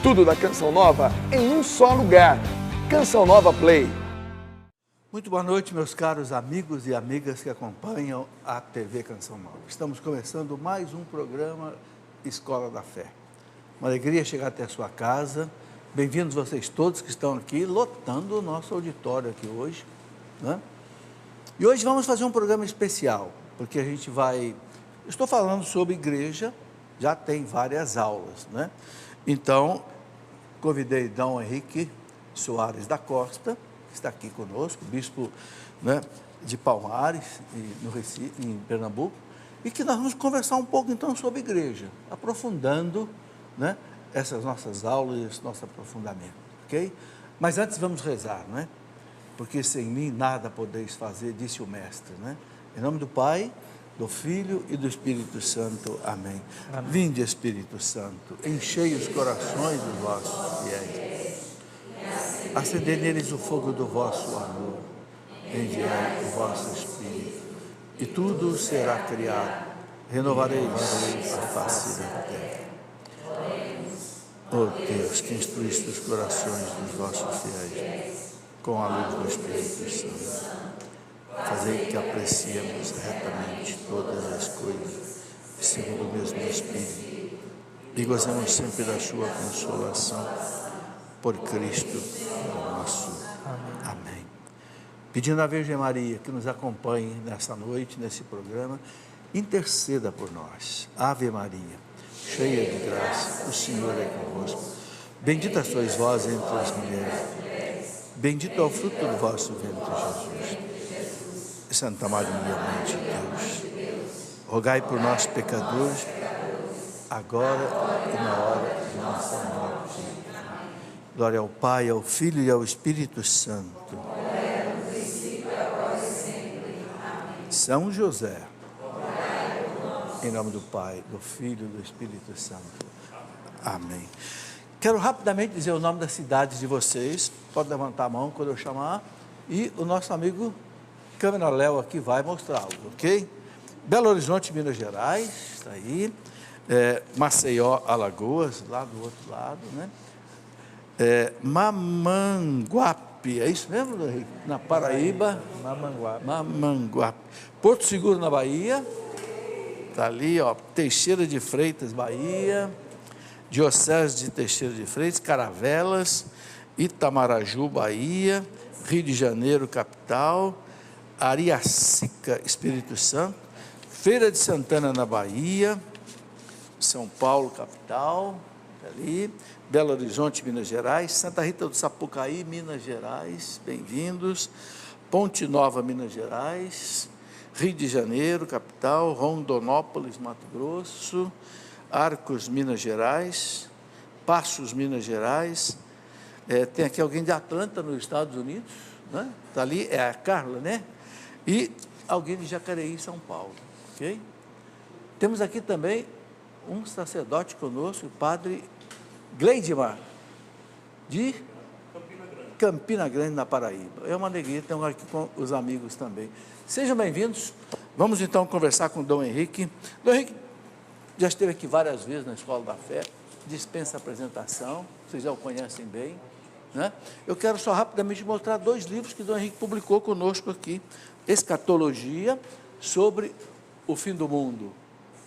Tudo da Canção Nova em um só lugar. Canção Nova Play. Muito boa noite, meus caros amigos e amigas que acompanham a TV Canção Nova. Estamos começando mais um programa Escola da Fé. Uma alegria chegar até a sua casa. Bem-vindos vocês todos que estão aqui, lotando o nosso auditório aqui hoje, né? E hoje vamos fazer um programa especial, porque a gente vai... Estou falando sobre igreja, já tem várias aulas, né? Então, convidei Dom Henrique Soares da Costa, que está aqui conosco, bispo, né, de Palmares, no Recife, em Pernambuco, e que nós vamos conversar um pouco então sobre igreja, aprofundando, né, essas nossas aulas e esse nosso aprofundamento, ok? Mas antes vamos rezar, né? Porque sem mim nada podeis fazer, disse o Mestre, né? Em nome do Pai, do Filho e do Espírito Santo. Amém. Amém. Vinde, Espírito Santo, enchei os corações dos vossos fiéis. Acendei neles o fogo do vosso amor. Enviai o vosso Espírito, e tudo será criado. Renovareis a face da terra. Ó Deus, que instruíste os corações dos vossos fiéis com a luz do Espírito Santo. Fazei que apreciemos retamente todas as coisas, segundo o mesmo Espírito, e gozemos sempre da sua consolação, por Cristo nosso. Amém. Pedindo à Virgem Maria que nos acompanhe nessa noite, nesse programa, interceda por nós. Ave Maria, cheia de graça, o Senhor é convosco. Bendita sois vós entre as mulheres. Bendito é o fruto do vosso ventre, Jesus. Santa Maria, Mãe de Deus, rogai por nós, pecadores, agora e na hora de nossa morte. Glória ao Pai, ao Filho e ao Espírito Santo. São José, em nome do Pai, do Filho e do Espírito Santo. Amém. Quero rapidamente dizer o nome das cidades de vocês. Pode levantar a mão quando eu chamar. E o nosso amigo Câmera Léo aqui vai mostrá-lo, ok? Belo Horizonte, Minas Gerais, está aí. Maceió, Alagoas, lá do outro lado, né? Mamanguape, é isso mesmo, Henrique? Na Paraíba. Mamanguape. Porto Seguro, na Bahia. Está ali, ó, Teixeira de Freitas, Bahia. Diocese de Teixeira de Freitas, Caravelas, Itamaraju, Bahia. Rio de Janeiro, capital. Ariacica, Espírito Santo. Feira de Santana, na Bahia. São Paulo, capital, ali. Belo Horizonte, Minas Gerais. Santa Rita do Sapucaí, Minas Gerais, bem-vindos. Ponte Nova, Minas Gerais. Rio de Janeiro, capital. Rondonópolis, Mato Grosso. Arcos, Minas Gerais. Passos, Minas Gerais. Tem aqui alguém de Atlanta, nos Estados Unidos, né? Está ali, é a Carla, né? E alguém de Jacareí, São Paulo, ok? Temos aqui também um sacerdote conosco, o padre Gleidmar, de Campina Grande, na Paraíba. É uma alegria ter aqui com os amigos também. Sejam bem-vindos. Vamos então conversar com o Dom Henrique. Dom Henrique já esteve aqui várias vezes na Escola da Fé, dispensa apresentação, vocês já o conhecem bem, né? Eu quero só rapidamente mostrar dois livros que Dom Henrique publicou conosco aqui. Escatologia, sobre o fim do mundo,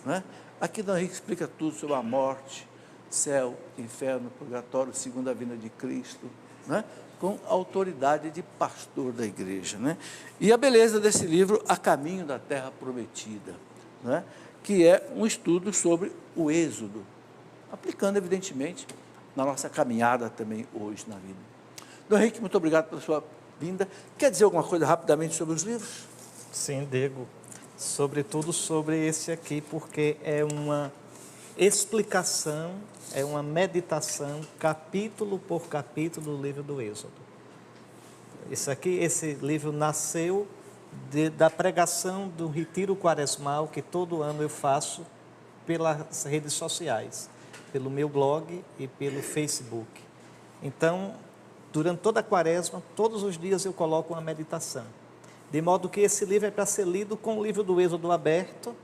né? Aqui Dom Henrique explica tudo sobre a morte, céu, inferno, purgatório, segunda vinda de Cristo, né? Com autoridade de pastor da igreja, né? E a beleza desse livro, A Caminho da Terra Prometida, né? Que é um estudo sobre o Êxodo, aplicando evidentemente na nossa caminhada também hoje na vida. Dom Henrique, muito obrigado pela sua vinda. Quer dizer alguma coisa rapidamente sobre os livros? Sim, Diego. Sobretudo sobre esse aqui, porque é uma explicação, é uma meditação, capítulo por capítulo do livro do Êxodo. Esse livro nasceu da pregação do retiro quaresmal que todo ano eu faço pelas redes sociais, pelo meu blog e pelo Facebook. Então, durante toda a quaresma, todos os dias eu coloco uma meditação. De modo que esse livro é para ser lido com o livro do Êxodo aberto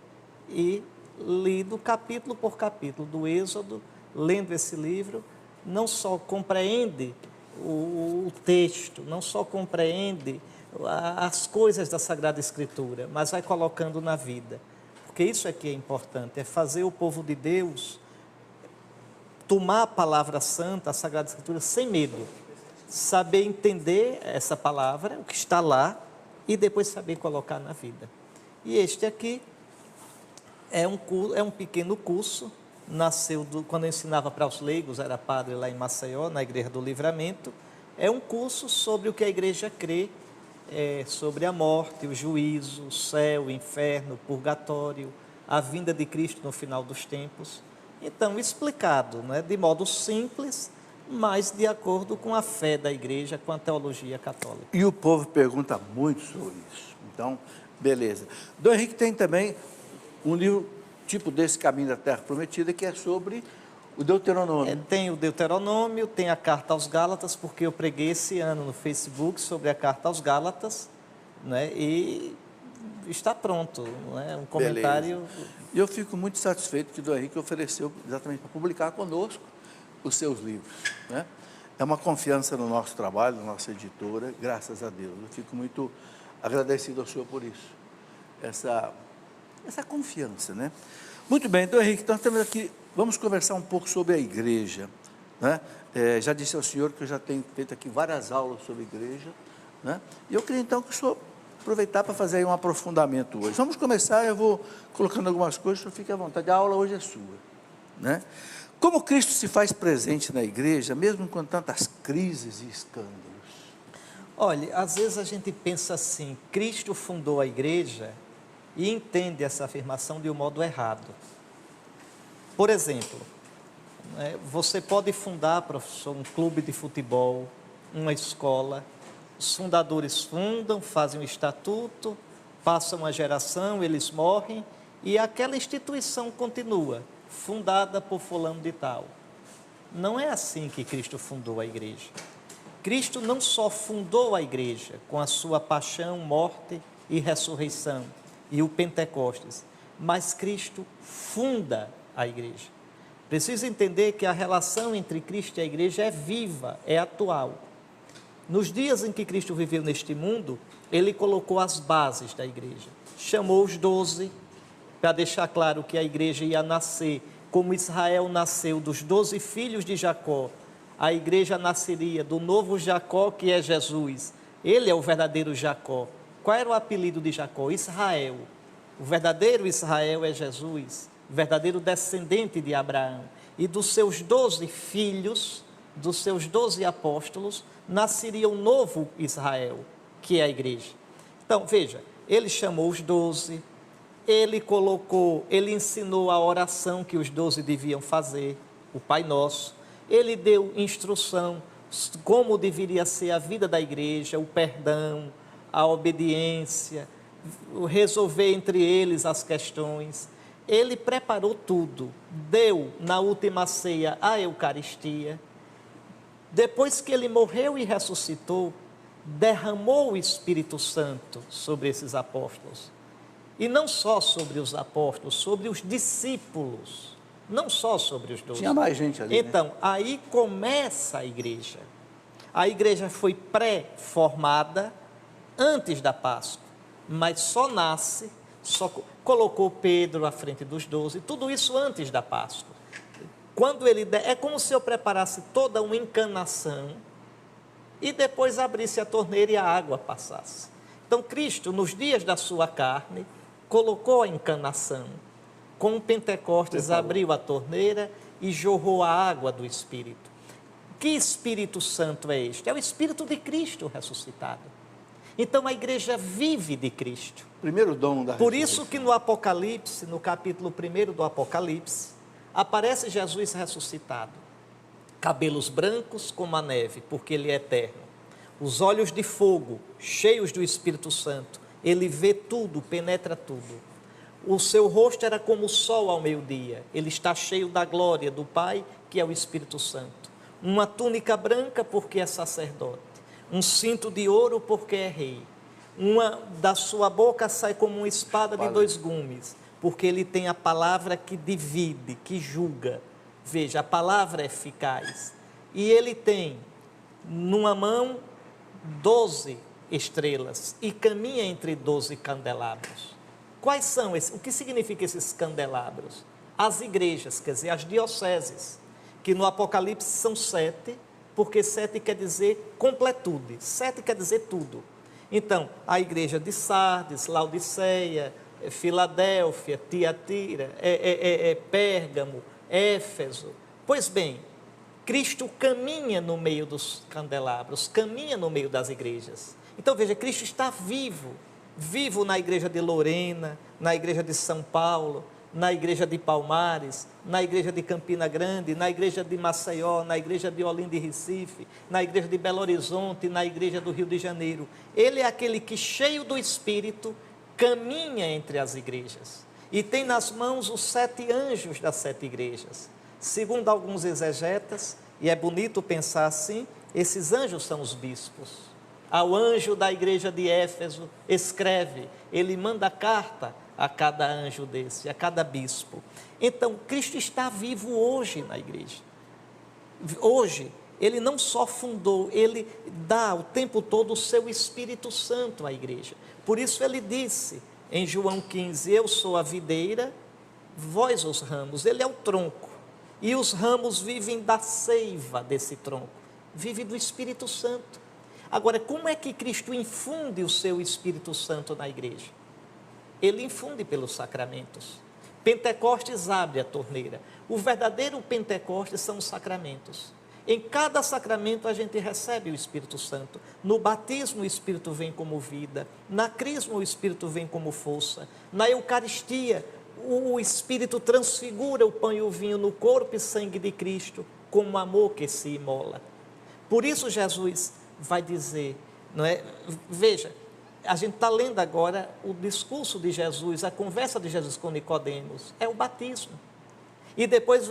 e lido capítulo por capítulo do Êxodo, lendo esse livro, não só compreende o texto, não só compreende as coisas da Sagrada Escritura, mas vai colocando na vida. Porque isso aqui é importante, é fazer o povo de Deus tomar a palavra santa, a Sagrada Escritura, sem medo. Saber entender essa palavra, o que está lá, e depois saber colocar na vida. E este aqui é um pequeno curso, nasceu quando eu ensinava para os leigos, era padre lá em Maceió, na Igreja do Livramento. É um curso sobre o que a igreja crê, sobre a morte, o juízo, o céu, o inferno, o purgatório, a vinda de Cristo no final dos tempos. Então, explicado, né, de modo simples, mas de acordo com a fé da igreja, com a teologia católica. E o povo pergunta muito sobre isso. Então, beleza. Dom Henrique tem também um livro tipo desse Caminho da Terra Prometida, que é sobre o Deuteronômio. Tem o Deuteronômio, tem a Carta aos Gálatas, porque eu preguei esse ano no Facebook sobre a Carta aos Gálatas, né, e está pronto, né, um comentário. E eu fico muito satisfeito que o Dom Henrique ofereceu exatamente para publicar conosco os seus livros, né? É uma confiança no nosso trabalho, na nossa editora, graças a Deus. Eu fico muito agradecido ao senhor por isso, essa confiança, né? Muito bem, então, Henrique, nós temos aqui, vamos conversar um pouco sobre a igreja, né? Já disse ao senhor que eu já tenho feito aqui várias aulas sobre igreja, né? E eu queria então que o senhor aproveitar para fazer aí um aprofundamento hoje. Vamos começar, eu vou colocando algumas coisas, o senhor fique à vontade, a aula hoje é sua, né? Como Cristo se faz presente na igreja, mesmo com tantas crises e escândalos? Olha, às vezes a gente pensa assim, Cristo fundou a igreja e entende essa afirmação de um modo errado. Por exemplo, você pode fundar, professor, um clube de futebol, uma escola, os fundadores fundam, fazem um estatuto, passa uma geração, eles morrem e aquela instituição continua, fundada por fulano de tal. Não é assim que Cristo fundou a igreja. Cristo não só fundou a igreja com a sua paixão, morte e ressurreição e o Pentecostes, mas Cristo funda a igreja. Precisa entender que a relação entre Cristo e a igreja é viva, é atual. Nos dias em que Cristo viveu neste mundo, ele colocou as bases da igreja. Chamou os 12 para deixar claro que a igreja ia nascer como Israel nasceu dos 12 filhos de Jacó. A igreja nasceria do novo Jacó, que é Jesus. Ele é o verdadeiro Jacó. Qual era o apelido de Jacó? Israel. O verdadeiro Israel é Jesus, o verdadeiro descendente de Abraão. E dos seus 12 filhos, dos seus 12 apóstolos, nasceria um novo Israel, que é a igreja. Então, veja, ele chamou os 12, ele ensinou a oração que os 12 deviam fazer, o Pai Nosso. Ele deu instrução como deveria ser a vida da igreja, o perdão, a obediência, resolver entre eles as questões. Ele preparou tudo, deu na última ceia a Eucaristia. Depois que ele morreu e ressuscitou, derramou o Espírito Santo sobre esses apóstolos. E não só sobre os apóstolos, sobre os discípulos. Não só sobre os 12. Tinha mais gente ali, então, aí começa a igreja. A igreja foi pré-formada antes da Páscoa, mas só nasce, só colocou Pedro à frente dos 12, tudo isso antes da Páscoa. Quando ele é como se eu preparasse toda uma encanação e depois abrisse a torneira e a água passasse. Então, Cristo, nos dias da sua carne, colocou a encanação. Com o Pentecostes, abriu a torneira e jorrou a água do Espírito. Que Espírito Santo é este? É o Espírito de Cristo ressuscitado. Então, a igreja vive de Cristo. Primeiro dom da Por isso que no Apocalipse, no capítulo 1 do Apocalipse, aparece Jesus ressuscitado. Cabelos brancos como a neve, porque ele é eterno. Os olhos de fogo, cheios do Espírito Santo. Ele vê tudo, penetra tudo. O seu rosto era como o sol ao meio-dia. Ele está cheio da glória do Pai, que é o Espírito Santo. Uma túnica branca, porque é sacerdote. Um cinto de ouro, porque é rei. Da sua boca sai como uma espada de 2 gumes, porque ele tem a palavra que divide, que julga. Veja, a palavra é eficaz. e ele tem numa mão 12 estrelas e caminha entre 12 candelabros. Quais são esses? O que significa esses candelabros? As igrejas, quer dizer, as dioceses, que no Apocalipse são 7, porque 7 quer dizer completude, 7 quer dizer tudo. Então, a igreja de Sardes, Laodiceia, Filadélfia, Tiatira, Pérgamo, Éfeso. Pois bem, Cristo caminha no meio dos candelabros, caminha no meio das igrejas. Então veja, Cristo está vivo, vivo na igreja de Lorena, na igreja de São Paulo, na igreja de Palmares, na igreja de Campina Grande, na igreja de Maceió, na igreja de Olinda e Recife, na igreja de Belo Horizonte, na igreja do Rio de Janeiro. Ele é aquele que, cheio do Espírito, caminha entre as igrejas e tem nas mãos os 7 anjos das 7 igrejas. Segundo alguns exegetas, e é bonito pensar assim, esses anjos são os bispos. Ao anjo da igreja de Éfeso, escreve, ele manda carta a cada anjo desse, a cada bispo. Então, Cristo está vivo hoje na igreja. Hoje, ele não só fundou, ele dá o tempo todo o seu Espírito Santo à igreja. Por isso ele disse em João 15, eu sou a videira, vós os ramos. Ele é o tronco. E os ramos vivem da seiva desse tronco, vive do Espírito Santo. Agora, como é que Cristo infunde o seu Espírito Santo na igreja? Ele infunde pelos sacramentos. Pentecostes abre a torneira. O verdadeiro Pentecostes são os sacramentos. Em cada sacramento a gente recebe o Espírito Santo. No batismo o Espírito vem como vida, na crisma o Espírito vem como força, na Eucaristia o Espírito transfigura o pão e o vinho no corpo e sangue de Cristo, como amor que se imola. Por isso Jesus vai dizer, não é? Veja, a gente está lendo agora o discurso de Jesus, a conversa de Jesus com Nicodemos, é o batismo. E depois,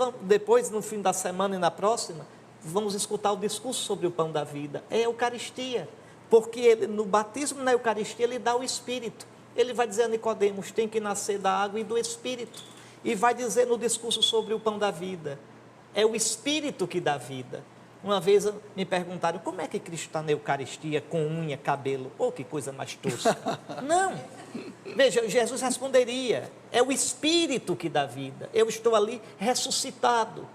no fim da semana e na próxima, vamos escutar o discurso sobre o pão da vida, é a Eucaristia, porque ele, no batismo, na Eucaristia, ele dá o Espírito. Ele vai dizer a Nicodemos, tem que nascer da água e do Espírito. E vai dizer no discurso sobre o pão da vida, é o Espírito que dá vida. Uma vez me perguntaram, como é que Cristo está na Eucaristia com unha, cabelo? Oh, que coisa mais tosca. Não. Veja, Jesus responderia, é o Espírito que dá vida. Eu estou ali ressuscitado.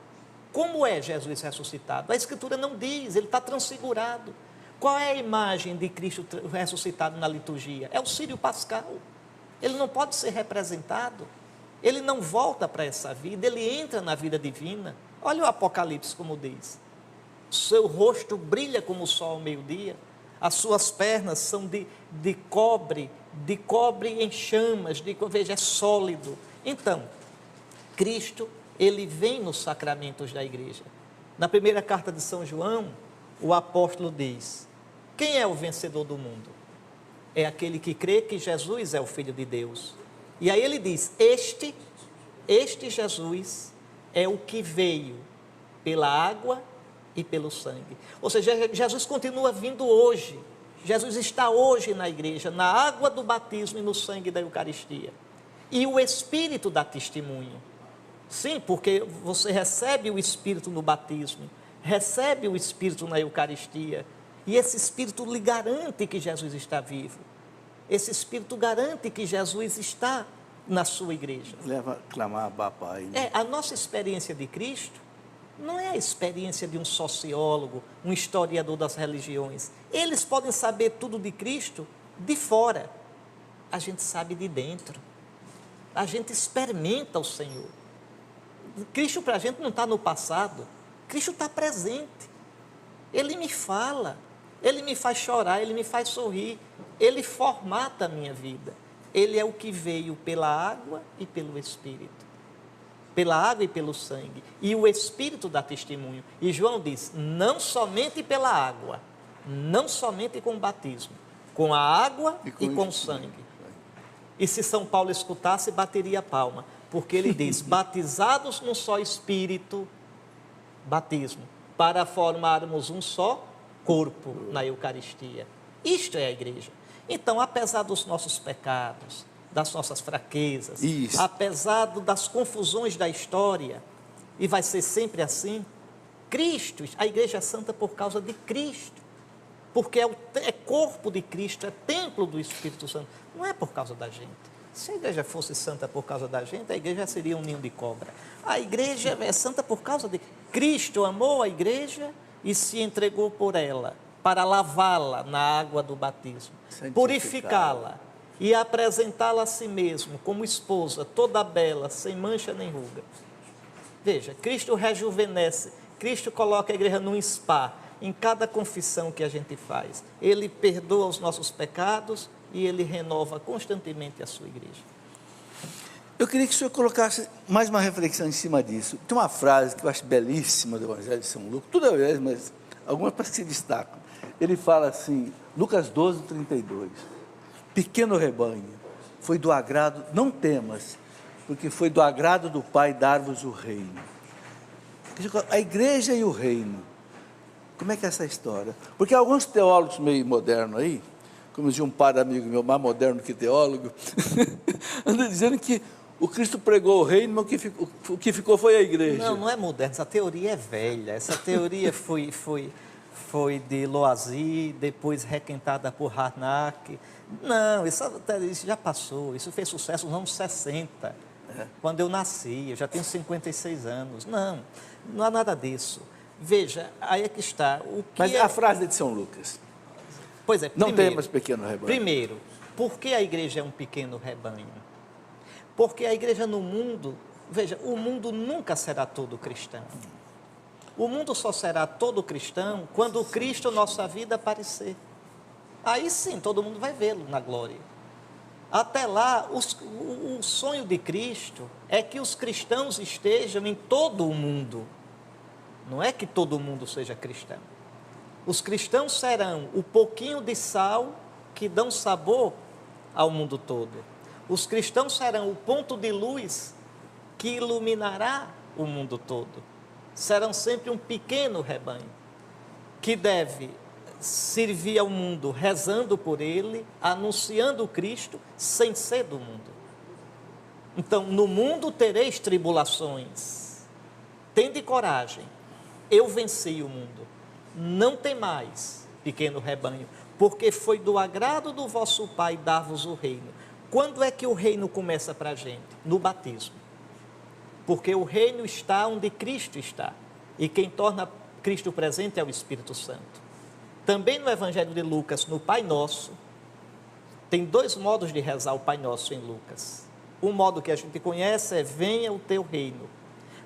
Como é Jesus ressuscitado? A Escritura não diz, ele está transfigurado. Qual é a imagem de Cristo ressuscitado na liturgia? É o Círio Pascal. Ele não pode ser representado. Ele não volta para essa vida, ele entra na vida divina. Olha o Apocalipse como diz. Seu rosto brilha como o sol ao meio-dia. As suas pernas são de cobre em chamas, veja, é sólido. Então, Cristo, ele vem nos sacramentos da igreja. Na primeira carta de São João, o apóstolo diz, quem é o vencedor do mundo? É aquele que crê que Jesus é o Filho de Deus. E aí ele diz, este Jesus é o que veio pela água e pelo sangue. Ou seja, Jesus continua vindo hoje. Jesus está hoje na igreja, na água do batismo e no sangue da Eucaristia. E o Espírito dá testemunho. Sim, porque você recebe o Espírito no batismo, recebe o Espírito na Eucaristia, e esse Espírito lhe garante que Jesus está vivo. Esse Espírito garante que Jesus está na sua igreja. Leva a clamar a papai. Né? A nossa experiência de Cristo não é a experiência de um sociólogo, um historiador das religiões. Eles podem saber tudo de Cristo de fora. A gente sabe de dentro. A gente experimenta o Senhor. Cristo para a gente não está no passado. Cristo está presente. Ele me fala. Ele me faz chorar, ele me faz sorrir. Ele formata a minha vida. Ele é o que veio pela água e pelo Espírito. Pela água e pelo sangue. E o Espírito dá testemunho. E João diz, não somente pela água, não somente com o batismo, com a água e com o sangue. E se São Paulo escutasse, bateria a palma. Porque ele diz, batizados num só Espírito, batismo, para formarmos um só corpo na Eucaristia. Isto é a igreja. Então, apesar dos nossos pecados, das nossas fraquezas, apesar das confusões da história, e vai ser sempre assim, Cristo, a igreja é santa por causa de Cristo. Porque é corpo de Cristo, é templo do Espírito Santo. Não é por causa da gente. Se a igreja fosse santa por causa da gente, a igreja seria um ninho de cobra. A igreja é santa por causa de Cristo. Amou a igreja e se entregou por ela, para lavá-la na água do batismo, purificá-la e apresentá-la a si mesmo como esposa, toda bela, sem mancha nem ruga. Veja, Cristo rejuvenesce, Cristo coloca a igreja num spa, em cada confissão que a gente faz. Ele perdoa os nossos pecados e Ele renova constantemente a sua igreja. Eu queria que o senhor colocasse mais uma reflexão em cima disso. Tem uma frase que eu acho belíssima do Evangelho de São Lucas, tudo é beleza, mas algumas parece que se destacam. Ele fala assim, Lucas 12, 32, pequeno rebanho, foi do agrado, não temas, porque foi do agrado do Pai dar-vos o reino. A igreja e o reino, como é que é essa história? Porque alguns teólogos meio modernos aí, como dizia um padre amigo meu, mais moderno que teólogo, andam dizendo que o Cristo pregou o reino, mas o que ficou foi a igreja. Não, não é moderno, essa teoria é velha. Essa teoria foi de Loisy, depois requentada por Harnack. Não, isso já passou, isso fez sucesso nos anos 60, quando eu nasci, eu já tenho 56 anos. Não há nada disso. Veja, aí é que está. Mas a frase de São Lucas. Pois é, não temas pequeno rebanho. Primeiro, por que a igreja é um pequeno rebanho? Porque a igreja no mundo, veja, o mundo nunca será todo cristão. O mundo só será todo cristão quando o Cristo, nossa vida, aparecer. Aí sim, todo mundo vai vê-lo na glória. Até lá, o sonho de Cristo é que os cristãos estejam em todo o mundo. Não é que todo mundo seja cristão. Os cristãos serão o pouquinho de sal que dão sabor ao mundo todo. Os cristãos serão o ponto de luz que iluminará o mundo todo. Serão sempre um pequeno rebanho que deve servir ao mundo rezando por ele, anunciando o Cristo sem ser do mundo. Então, no mundo tereis tribulações. Tende coragem. Eu venci o mundo. Não temais, pequeno rebanho, porque foi do agrado do vosso Pai dar-vos o reino. Quando é que o reino começa para a gente? No batismo. Porque o reino está onde Cristo está. E quem torna Cristo presente é o Espírito Santo. Também no Evangelho de Lucas, no Pai Nosso, tem dois modos de rezar o Pai Nosso em Lucas. Um modo que a gente conhece é venha o teu reino.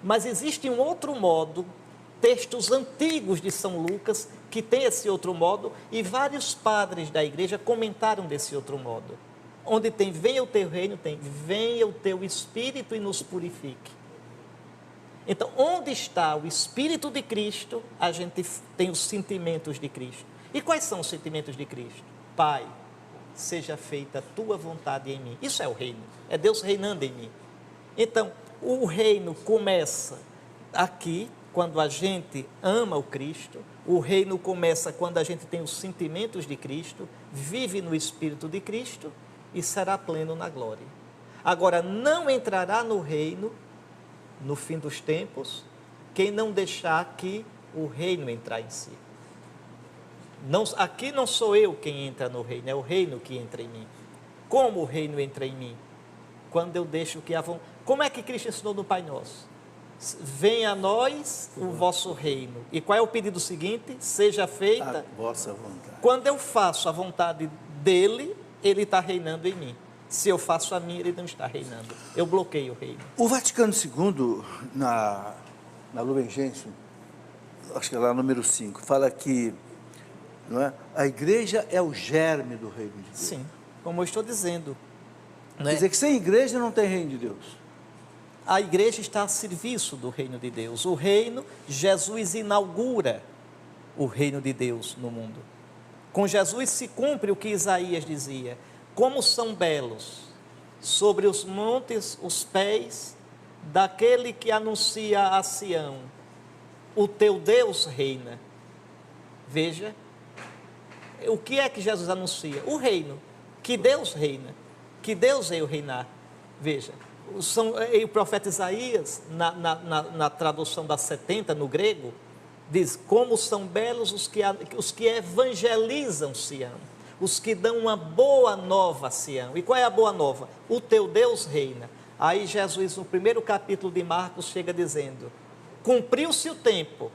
Mas existe um outro modo, textos antigos de São Lucas, que tem esse outro modo, e vários padres da igreja comentaram desse outro modo. Onde tem venha o teu reino, tem venha o teu Espírito e nos purifique. Então, onde está o Espírito de Cristo, a gente tem os sentimentos de Cristo. E quais são os sentimentos de Cristo? Pai, seja feita a tua vontade em mim. Isso é o reino, é Deus reinando em mim. Então, o reino começa aqui, quando a gente ama o Cristo. O reino começa quando a gente tem os sentimentos de Cristo, vive no Espírito de Cristo e será pleno na glória. Agora, não entrará no reino, no fim dos tempos, quem não deixar aqui o reino entrar em si. Não, aqui não sou eu quem entra no reino, é o reino que entra em mim. Como o reino entra em mim? Quando eu deixo que a vontade... Como é que Cristo ensinou no Pai Nosso? Venha a nós o vosso reino. E qual é o pedido seguinte? Seja feita a vossa vontade. Quando eu faço a vontade dele, ele está reinando em mim. Se eu faço a minha, ele não está reinando. Eu bloqueio o reino. O Vaticano II, na Lumen Gentium, acho que é lá número 5, fala que não é, a igreja é o germe do reino de Deus. Sim, como eu estou dizendo. Quer dizer que sem igreja não tem reino de Deus. A igreja está a serviço do reino de Deus. O reino, Jesus inaugura o reino de Deus no mundo. Com Jesus se cumpre o que Isaías dizia: como são belos sobre os montes os pés daquele que anuncia a Sião, o teu Deus reina. Veja, o que é que Jesus anuncia? O reino, que Deus reina, que Deus veio reinar. Veja, o profeta Isaías, na tradução da 70 no grego, Diz, como são belos os que evangelizam Sião, os que dão uma boa nova a Sião. E qual é a boa nova? O teu Deus reina. Aí Jesus, no primeiro capítulo de Marcos, chega dizendo, cumpriu-se o tempo,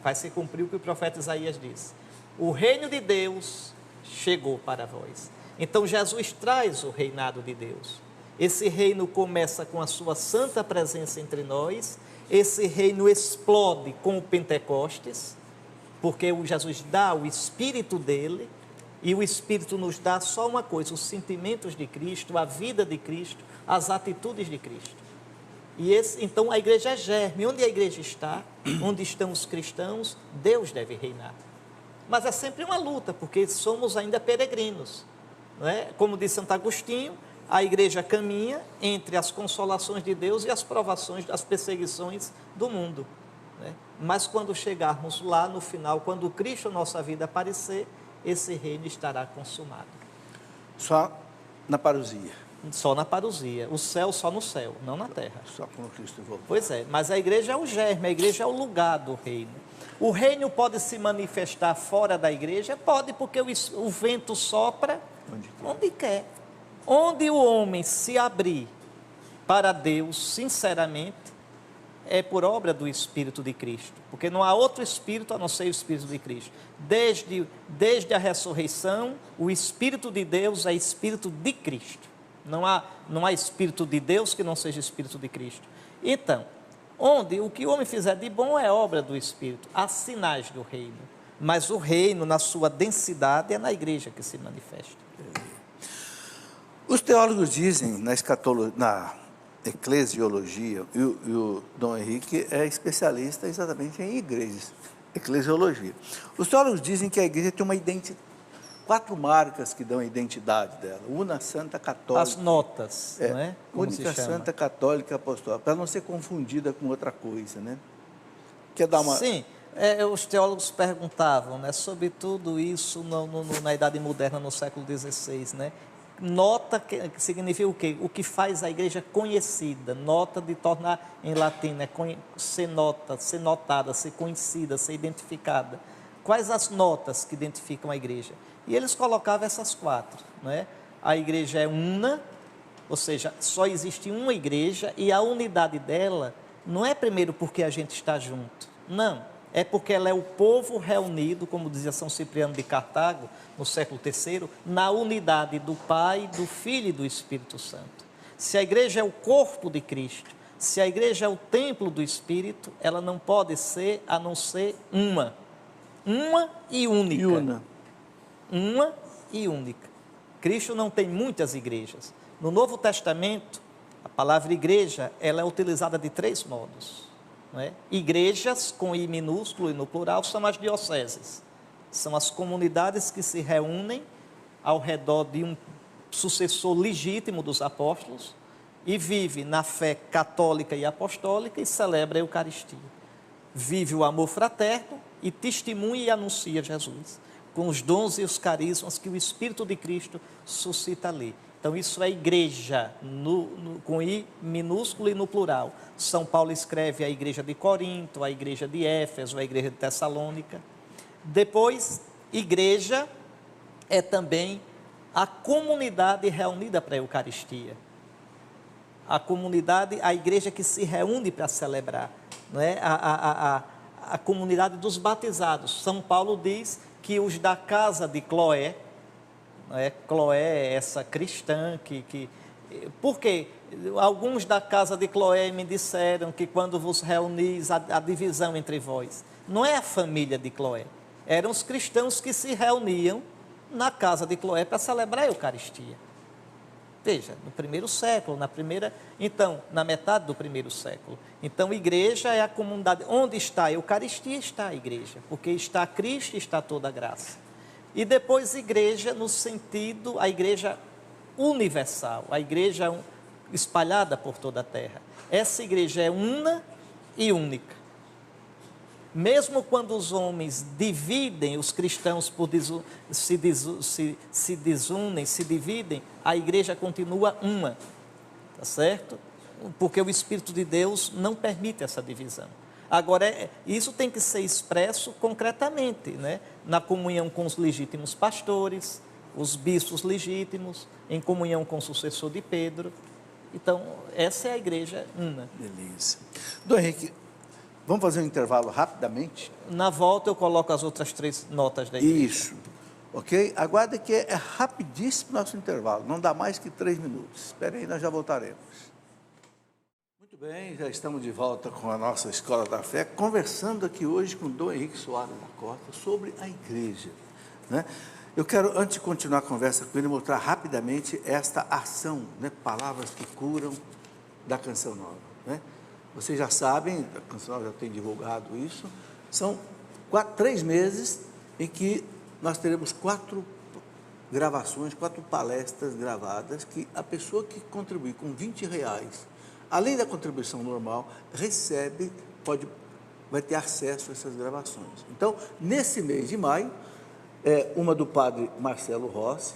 vai se cumprir o que o profeta Isaías diz. O reino de Deus chegou para vós. Então Jesus traz o reinado de Deus. Esse reino começa com a sua santa presença entre nós, esse reino explode com o Pentecostes, porque o Jesus dá o Espírito dele, e o Espírito nos dá só uma coisa, os sentimentos de Cristo, a vida de Cristo, as atitudes de Cristo. E então a igreja é germe. Onde a igreja está, onde estão os cristãos, Deus deve reinar. Mas é sempre uma luta, porque somos ainda peregrinos. Não é? Como diz Santo Agostinho, a igreja caminha entre as consolações de Deus e as provações, as perseguições do mundo. Né? Mas quando chegarmos lá no final, quando Cristo, nossa vida, aparecer, esse reino estará consumado. Só na parousia. Só na parousia. O céu só no céu, não na terra. Só quando Cristo voltar. Pois é, mas a igreja é o germe, a igreja é o lugar do reino. O reino pode se manifestar fora da igreja? Pode, porque o vento sopra onde quer. Onde o homem se abrir para Deus, sinceramente, é por obra do Espírito de Cristo. Porque não há outro Espírito a não ser o Espírito de Cristo. Desde a ressurreição, o Espírito de Deus é Espírito de Cristo. Não há Espírito de Deus que não seja Espírito de Cristo. Então, o que o homem fizer de bom é obra do Espírito. Há sinais do reino. Mas o reino, na sua densidade, é na igreja que se manifesta. Os teólogos dizem, na eclesiologia, e o Dom Henrique é especialista exatamente em igrejas, eclesiologia. Os teólogos dizem que a igreja tem uma identidade, 4 marcas que dão a identidade dela. Una, Santa, Católica. As notas, não é? Como Única, Santa, Católica, Apostólica, para não ser confundida com outra coisa, né? Quer dar uma... Sim, os teólogos perguntavam, né, sobre tudo isso na Idade Moderna, no século XVI, né? Nota que significa o quê? O que faz a igreja conhecida. Nota de tornar em latim, né? Ser nota, ser notada, ser conhecida, ser identificada. Quais as notas que identificam a igreja? E eles colocavam essas 4, né? A igreja é una, ou seja, só existe uma igreja, e a unidade dela não é primeiro porque a gente está junto, não. É porque ela é o povo reunido, como dizia São Cipriano de Cartago, no século III, na unidade do Pai, do Filho e do Espírito Santo. Se a igreja é o corpo de Cristo, se a igreja é o templo do Espírito, ela não pode ser a não ser uma e única. Uma e única. Cristo não tem muitas igrejas. No Novo Testamento, a palavra igreja, ela é utilizada de 3 modos. Não é? Igrejas, com I minúsculo e no plural, são as dioceses. São as comunidades que se reúnem ao redor de um sucessor legítimo dos apóstolos e vive na fé católica e apostólica e celebra a Eucaristia. Vive o amor fraterno e testemunha e anuncia Jesus, com os dons e os carismas que o Espírito de Cristo suscita ali. Então, isso é igreja, com I minúsculo e no plural. São Paulo escreve a igreja de Corinto, a igreja de Éfeso, a igreja de Tessalônica. Depois, igreja é também a comunidade reunida para a Eucaristia. A comunidade, a igreja que se reúne para celebrar. Não é? A comunidade dos batizados. São Paulo diz que os da casa de Cloé, Cloé é essa cristã porque alguns da casa de Cloé me disseram que quando vos reunis, a divisão entre vós. Não é a família de Cloé, eram os cristãos que se reuniam na casa de Cloé para celebrar a Eucaristia. Veja, no 1º século, na metade do 1º século. Então, igreja é a comunidade, onde está a Eucaristia, está a igreja, porque está Cristo e está toda a graça. E depois igreja no sentido, a igreja universal, a igreja espalhada por toda a terra. Essa igreja é una e única. Mesmo quando os homens dividem, os cristãos se desunem, se dividem, a igreja continua uma, tá certo? Porque o Espírito de Deus não permite essa divisão. Agora, isso tem que ser expresso concretamente, né? Na comunhão com os legítimos pastores, os bispos legítimos, em comunhão com o sucessor de Pedro. Então, essa é a igreja una. Beleza. Dom Henrique, vamos fazer um intervalo rapidamente? Na volta eu coloco as outras 3 notas da igreja. Isso. Ok? Aguarde que é rapidíssimo nosso intervalo, não dá mais que 3 minutos. Espere aí, nós já voltaremos. Muito bem, já estamos de volta com a nossa Escola da Fé, conversando aqui hoje com Dom Henrique Soares da Costa sobre a igreja, né? Eu quero, antes de continuar a conversa com ele, mostrar rapidamente esta ação, né? Palavras que Curam, da Canção Nova, né? Vocês já sabem, a Canção Nova já tem divulgado isso, são 3 meses em que nós teremos 4 gravações, 4 palestras gravadas, que a pessoa que contribui com R$20, além da contribuição normal, vai ter acesso a essas gravações. Então, nesse mês de maio, uma do padre Marcelo Rossi,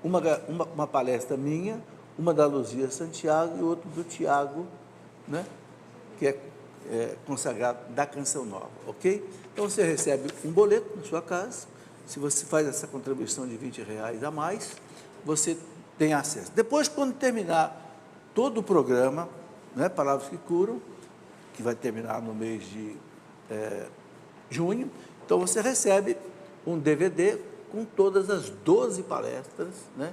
uma palestra minha, uma da Luzia Santiago e outra do Tiago, né, que é consagrado da Canção Nova, ok? Então, você recebe um boleto na sua casa. Se você faz essa contribuição de R$20 a mais, você tem acesso. Depois, quando terminar todo o programa, né, Palavras que Curam, que vai terminar no mês de junho, então você recebe um DVD com todas as 12 palestras, né,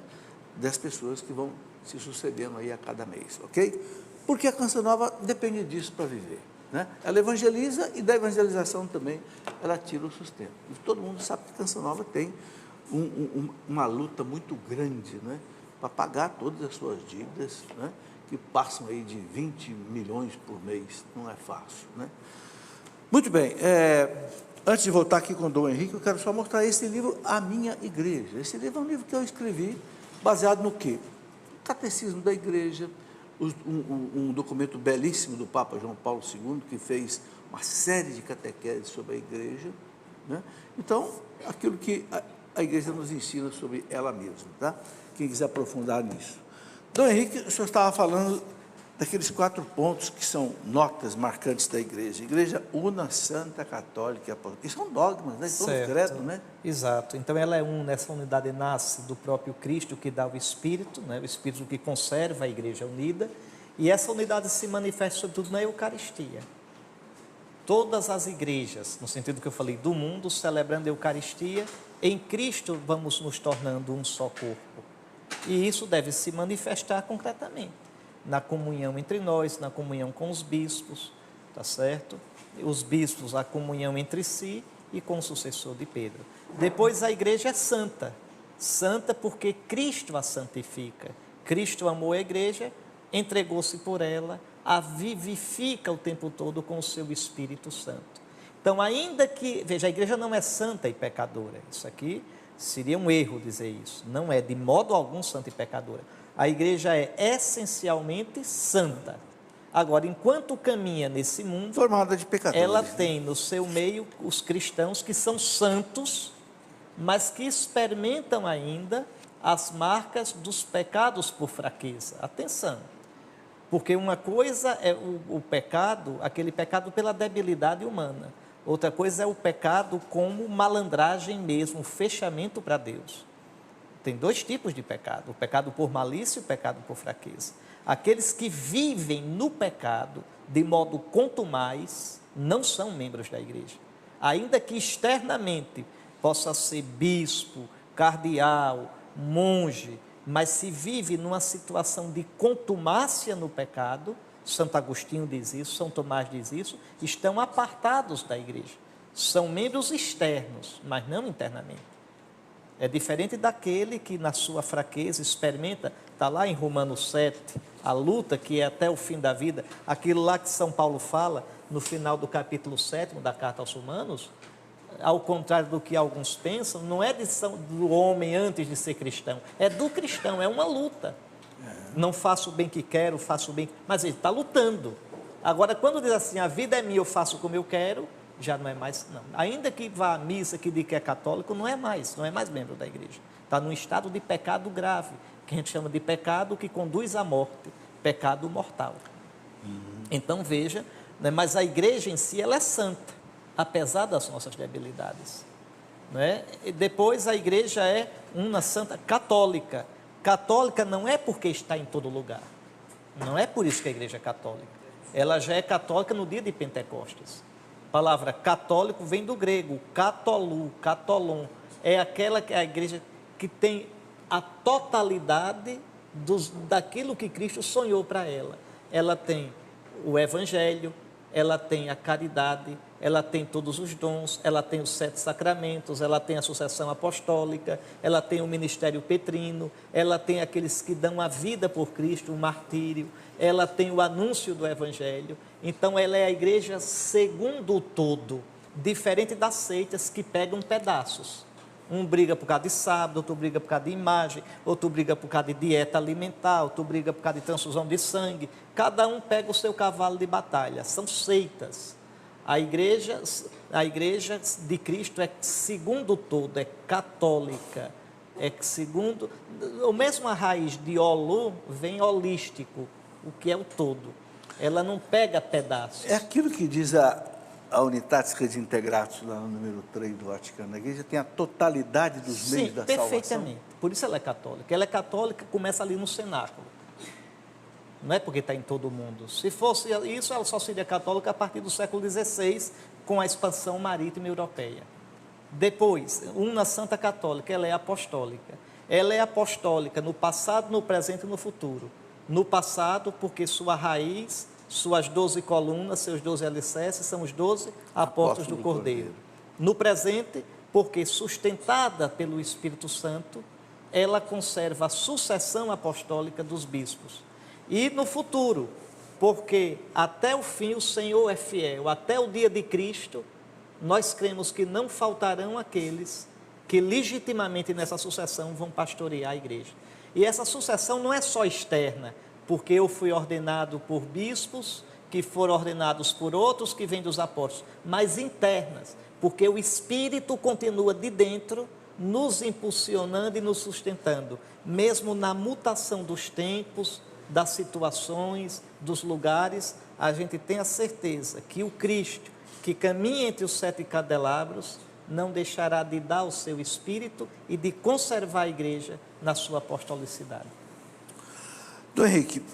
das pessoas que vão se sucedendo aí a cada mês, ok? Porque a Canção Nova depende disso para viver, né? Ela evangeliza e da evangelização também ela tira o sustento. E todo mundo sabe que a Canção Nova tem uma luta muito grande, né, para pagar todas as suas dívidas, né, que passam aí de 20 milhões por mês, não é fácil, né? Muito bem, antes de voltar aqui com o Dom Henrique, eu quero só mostrar esse livro, A Minha Igreja. Esse livro é um livro que eu escrevi baseado no quê? Catecismo da Igreja, um documento belíssimo do Papa João Paulo II, que fez uma série de catequeses sobre a igreja, né? Então, aquilo que a igreja nos ensina sobre ela mesma, tá? Quem quiser aprofundar nisso. Dom Henrique, o senhor estava falando daqueles 4 pontos que são notas marcantes da igreja. Igreja una, santa, católica e apostólica. E são dogmas, né? São os credos, né? Exato. Então, ela é una, essa unidade nasce do próprio Cristo, que dá o Espírito, né? O Espírito que conserva a igreja unida. E essa unidade se manifesta, sobretudo, na Eucaristia. Todas as igrejas, no sentido que eu falei, do mundo, celebrando a Eucaristia, em Cristo vamos nos tornando um só corpo. E isso deve se manifestar concretamente na comunhão entre nós, na comunhão com os bispos, tá certo? Os bispos, a comunhão entre si e com o sucessor de Pedro. Depois a igreja é santa. Santa porque Cristo a santifica. Cristo amou a igreja, entregou-se por ela, a vivifica o tempo todo com o seu Espírito Santo. Então, ainda que, veja, a igreja não é santa e pecadora. Isso aqui seria um erro dizer isso. Não é de modo algum santa e pecadora. A igreja é essencialmente santa. Agora, enquanto caminha nesse mundo, formada de pecadores, ela tem no seu meio os cristãos que são santos, mas que experimentam ainda as marcas dos pecados por fraqueza. Atenção, porque uma coisa é o pecado, aquele pecado pela debilidade humana. Outra coisa é o pecado como malandragem mesmo, fechamento para Deus. Tem 2 tipos de pecado, o pecado por malícia e o pecado por fraqueza. Aqueles que vivem no pecado de modo contumaz não são membros da igreja. Ainda que externamente possa ser bispo, cardeal, monge, mas se vive numa situação de contumácia no pecado, Santo Agostinho diz isso, São Tomás diz isso, estão apartados da igreja. São membros externos, mas não internamente. É diferente daquele que na sua fraqueza experimenta, está lá em Romanos 7, a luta que é até o fim da vida, aquilo lá que São Paulo fala no final do capítulo 7 da carta aos Romanos, ao contrário do que alguns pensam, não é do homem antes de ser cristão, é do cristão, é uma luta. Não faço o bem que quero, faço o bem, mas ele está lutando. Agora, quando diz assim, a vida é minha, eu faço como eu quero, já não é mais, não. Ainda que vá à missa, que diga que é católico, não é mais membro da igreja. Está num estado de pecado grave, que a gente chama de pecado que conduz à morte, pecado mortal. Então, veja, né? Mas a igreja em si, ela é santa, apesar das nossas debilidades, né? E depois a igreja é uma santa católica. Católica não é porque está em todo lugar, não é por isso que a igreja é católica. Ela já é católica no dia de Pentecostes. A palavra católico vem do grego, katolu, katolon. É aquela que é a igreja que tem a totalidade daquilo que Cristo sonhou para ela. Ela tem o evangelho, ela tem a caridade, ela tem todos os dons, ela tem os 7 sacramentos, ela tem a sucessão apostólica, ela tem o ministério petrino, ela tem aqueles que dão a vida por Cristo, o martírio, ela tem o anúncio do evangelho. Então ela é a igreja segundo o todo, diferente das seitas que pegam pedaços. Um briga por causa de sábado, outro briga por causa de imagem, outro briga por causa de dieta alimentar, outro briga por causa de transfusão de sangue. Cada um pega o seu cavalo de batalha. São seitas. A igreja de Cristo é segundo o todo, é católica. É segundo, ou mesmo a raiz de holu vem holístico, o que é o todo. Ela não pega pedaços. É aquilo que diz a Unitatis Redintegratus, lá no número 3 do Vaticano. A igreja tem a totalidade dos meios da salvação. Sim, perfeitamente. Por isso ela é católica. Ela é católica, começa ali no cenáculo. Não é porque está em todo o mundo. Se fosse isso, ela só seria católica a partir do século XVI, com a expansão marítima europeia. Depois, uma santa católica, ela é apostólica. Ela é apostólica no passado, no presente e no futuro. No passado, porque sua raiz, suas 12 colunas, seus 12 alicerces, são os 12 apóstolos do Cordeiro. No presente, porque sustentada pelo Espírito Santo, ela conserva a sucessão apostólica dos bispos. E no futuro, porque até o fim o Senhor é fiel, até o dia de Cristo, nós cremos que não faltarão aqueles que legitimamente nessa sucessão vão pastorear a igreja. E essa sucessão não é só externa, porque eu fui ordenado por bispos, que foram ordenados por outros que vêm dos apóstolos, mas internas, porque o Espírito continua de dentro, nos impulsionando e nos sustentando, mesmo na mutação dos tempos, das situações, dos lugares. A gente tem a certeza que o Cristo, que caminha entre os 7 candelabros, não deixará de dar o seu Espírito e de conservar a igreja na sua apostolicidade. Dom Henrique,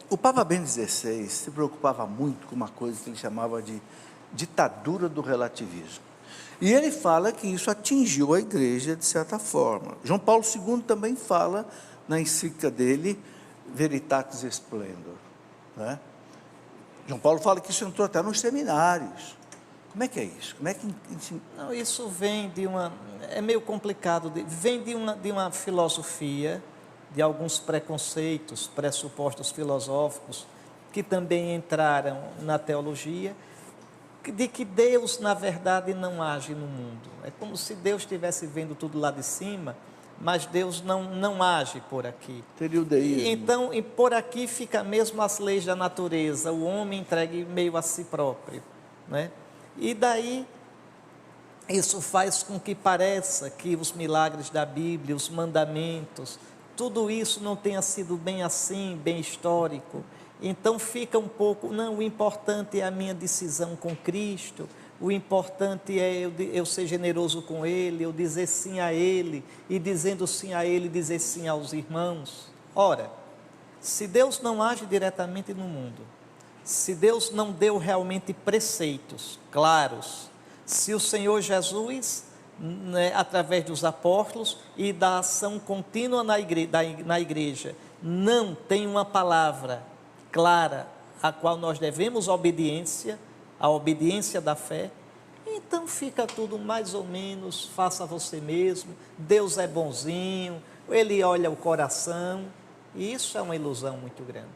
o Papa Bento XVI se preocupava muito com uma coisa que ele chamava de ditadura do relativismo. E ele fala que isso atingiu a igreja de certa forma. João Paulo II também fala na encíclica dele, Veritatis Splendor, né? João Paulo fala que isso entrou até nos seminários. Como é que é isso? Como é que... Não, isso vem de uma... É meio complicado. Vem de uma filosofia, de alguns preconceitos, pressupostos filosóficos, que também entraram na teologia, de que Deus, na verdade, não age no mundo. É como se Deus estivesse vendo tudo lá de cima, mas Deus não age por aqui. Seria o deísmo. Então, por aqui fica mesmo as leis da natureza, o homem entregue meio a si próprio, né? E daí, isso faz com que pareça que os milagres da Bíblia, os mandamentos, tudo isso não tenha sido bem assim, bem histórico. Então fica um pouco, não, o importante é a minha decisão com Cristo, o importante é eu ser generoso com Ele, eu dizer sim a Ele, e dizendo sim a Ele, dizer sim aos irmãos. Ora, se Deus não age diretamente no mundo, se Deus não deu realmente preceitos claros, se o Senhor Jesus, né, através dos apóstolos e da ação contínua na igreja, não tem uma palavra clara a qual nós devemos obediência, a obediência da fé, então fica tudo mais ou menos, faça você mesmo, Deus é bonzinho, Ele olha o coração, e isso é uma ilusão muito grande,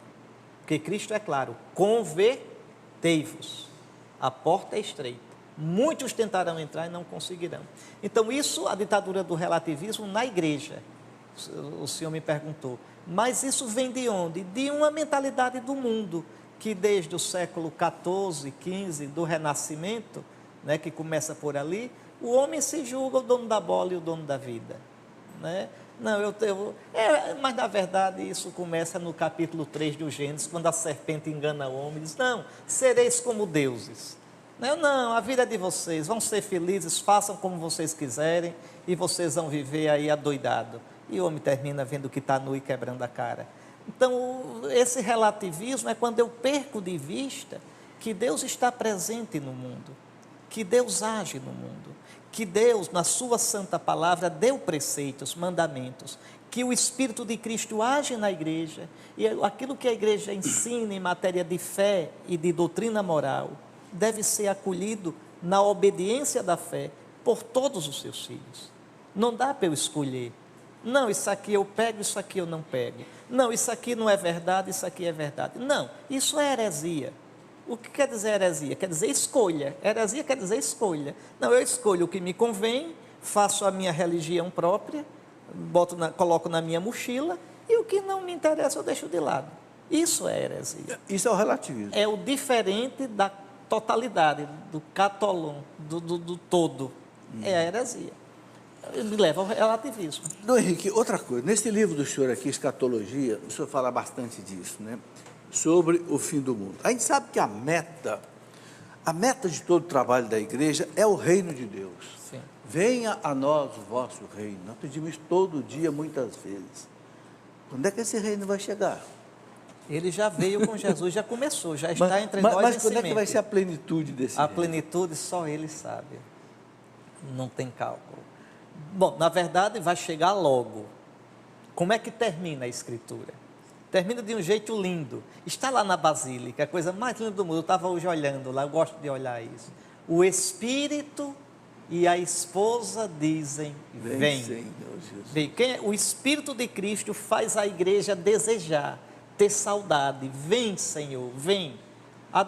porque Cristo é claro, convertei-vos, a porta é estreita, muitos tentarão entrar e não conseguirão. Então isso, a ditadura do relativismo na igreja, o senhor me perguntou, mas isso vem de onde? De uma mentalidade do mundo, que desde o século XIV, XV, do Renascimento, né, que começa por ali, o homem se julga o dono da bola e o dono da vida, né? Não, mas na verdade isso começa no capítulo 3 do Gênesis, quando a serpente engana o homem e diz, não, sereis como deuses. Não, a vida é de vocês, vão ser felizes, façam como vocês quiserem e vocês vão viver aí adoidado. E o homem termina vendo que está nu e quebrando a cara. Então, esse relativismo é quando eu perco de vista que Deus está presente no mundo, que Deus age no mundo, que Deus, na sua santa palavra, deu preceitos, mandamentos, que o Espírito de Cristo age na igreja, e aquilo que a igreja ensina em matéria de fé e de doutrina moral, deve ser acolhido na obediência da fé por todos os seus filhos. Não dá para eu escolher. Não, isso aqui eu pego, isso aqui eu não pego. Não, isso aqui não é verdade, isso aqui é verdade. Não, isso é heresia. O que quer dizer heresia? Quer dizer escolha. Heresia quer dizer escolha. Não, eu escolho o que me convém, faço a minha religião própria, coloco na minha mochila, e o que não me interessa eu deixo de lado. Isso é heresia. Isso é o relativismo. É o diferente da totalidade, do catolon, do todo. É a heresia. Me leva ao relativismo. Dom Henrique, outra coisa, nesse livro do senhor aqui, Escatologia, o senhor fala bastante disso, né? Sobre o fim do mundo. A gente sabe que a meta de todo o trabalho da igreja é o reino de Deus. Sim. Venha a nós o vosso reino. Nós pedimos isso todo dia, muitas vezes. Quando é que esse reino vai chegar? Ele já veio com Jesus, já começou, já está entre nós. Mas quando é que vai ser a plenitude desse reino? A plenitude só Ele sabe. Não tem cálculo. Bom, na verdade vai chegar logo. Como é que termina a Escritura? Termina de um jeito lindo. Está lá na Basílica, a coisa mais linda do mundo. Eu estava hoje olhando lá, eu gosto de olhar isso. O Espírito e a esposa dizem, vem. Senhor Jesus. Vem. O Espírito de Cristo faz a igreja desejar, ter saudade. Vem, Senhor, vem.